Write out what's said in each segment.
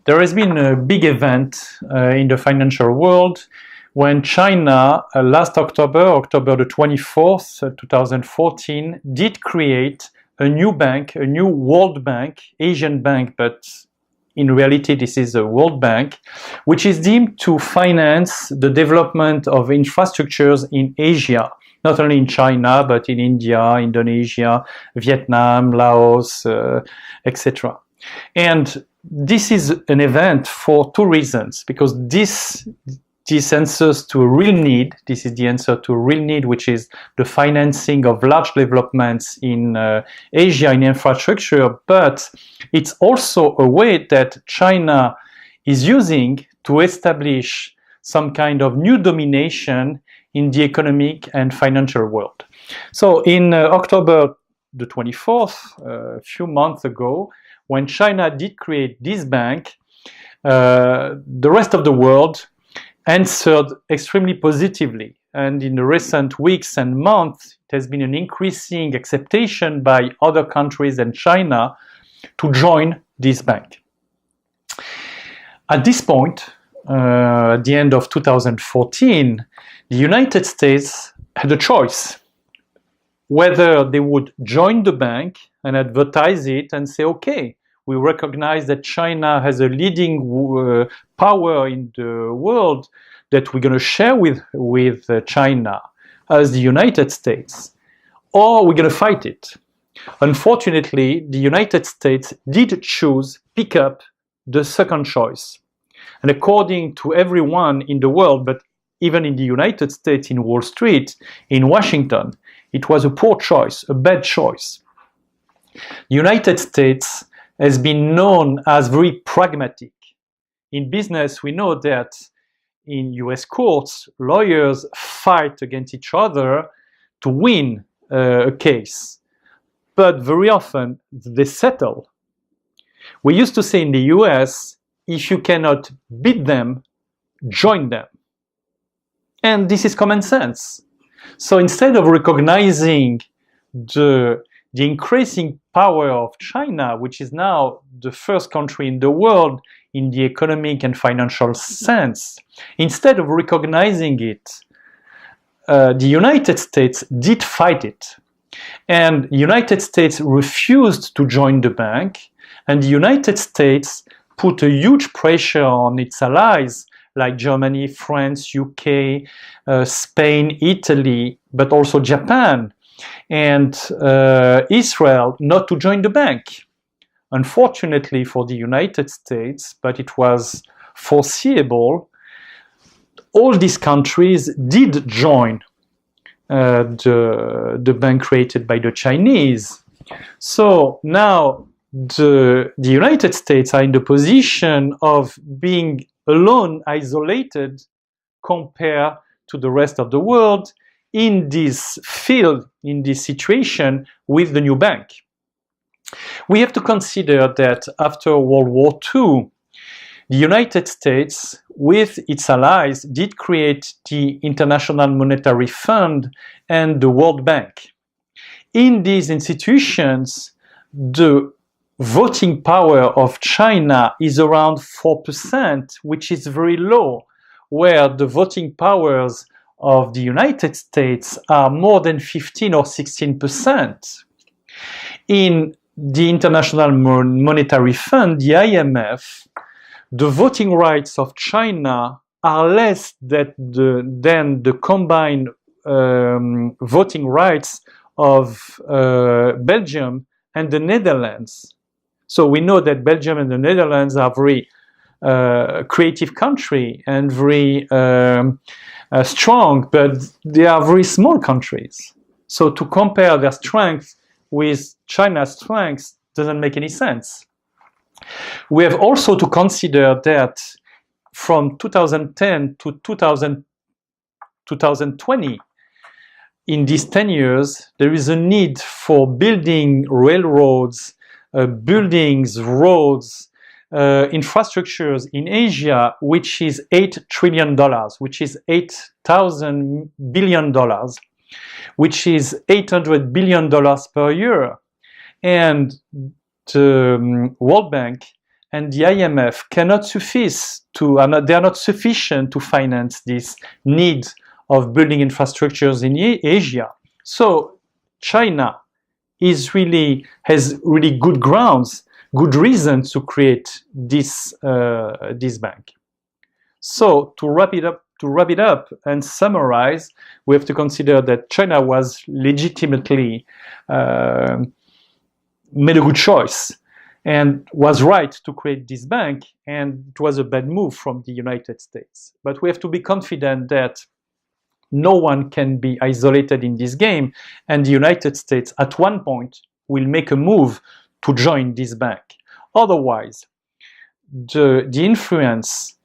There has been a big event in the financial world when China, last October the 24th, 2014, did create a new bank, a new World Bank, Asian bank, but in reality this is a World Bank, which is deemed to finance the development of infrastructures in Asia, not only in China, but in India, Indonesia, Vietnam, Laos, etc. And this is an event for two reasons, because this answers to a real need. This is the answer to a real need, which is the financing of large developments in Asia in infrastructure, but it's also a way that China is using to establish some kind of new domination in the economic and financial world. So in October the 24th, a few months ago, when China did create this bank, the rest of the world answered extremely positively. And in the recent weeks and months, it has been an increasing acceptation by other countries and China to join this bank. At this point, at the end of 2014, the United States had a choice whether they would join the bank and advertise it and say, okay, we recognize that China has a leading power in the world that we're going to share with China as the United States, or we're going to fight it. Unfortunately, the United States did pick up the second choice. And according to everyone in the world, but even in the United States, in Wall Street, in Washington, it was a poor choice, a bad choice. The United States has been known as very pragmatic. In business, we know that in US courts, lawyers fight against each other to win a case, but very often they settle. We used to say in the US, if you cannot beat them, join them. And this is common sense. So instead of recognizing the increasing power of China, which is now the first country in the world in the economic and financial sense, instead of recognizing it, the United States did fight it. And the United States refused to join the bank, and the United States put a huge pressure on its allies like Germany, France, UK, Spain, Italy, but also Japan and Israel not to join the bank. Unfortunately for the United States, but it was foreseeable, all these countries did join the bank created by the Chinese. So now the United States are in the position of being alone, isolated, compared to the rest of the world in this field, in this situation with the new bank. We have to consider that after World War II, the United States, with its allies, did create the International Monetary Fund and the World Bank. In these institutions, the voting power of China is around 4%, which is very low, where the voting powers of the United States are more than 15 or 16%. In the International Monetary Fund, the IMF, the voting rights of China are less than the combined voting rights of Belgium and the Netherlands. So we know that Belgium and the Netherlands are very creative country and very strong, but they are very small countries. So to compare their strength with China's strength doesn't make any sense. We have also to consider that from 2010 to 2020, in these 10 years, there is a need for building railroads, buildings, roads, infrastructures in Asia, which is $8 trillion, which is $8,000 billion, which is $800 billion per year. And the World Bank and the IMF cannot suffice to, they are not sufficient to finance this need of building infrastructures in Asia. So China has really good grounds, good reasons to create this bank. So to wrap it up and summarize, we have to consider that China was legitimately made a good choice and was right to create this bank, and it was a bad move from the United States. But we have to be confident that no one can be isolated in this game, and the United States at one point will make a move to join this bank. Otherwise, the influence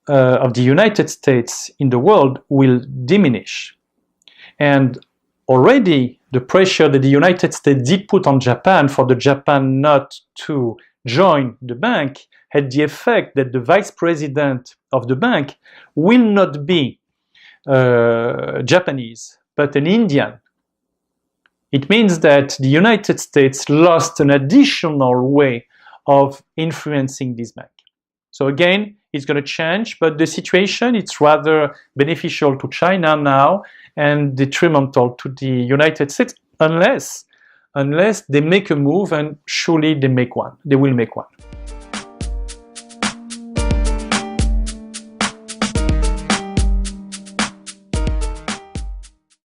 of the United States in the world will diminish. And already the pressure that the United States did put on Japan for the Japan not to join the bank had the effect that the vice president of the bank will not be Japanese, but an Indian. It means that the United States lost an additional way of influencing this bank. So again, it's going to change, but the situation, it's rather beneficial to China now and detrimental to the United States, unless they make a move, and surely they will make one.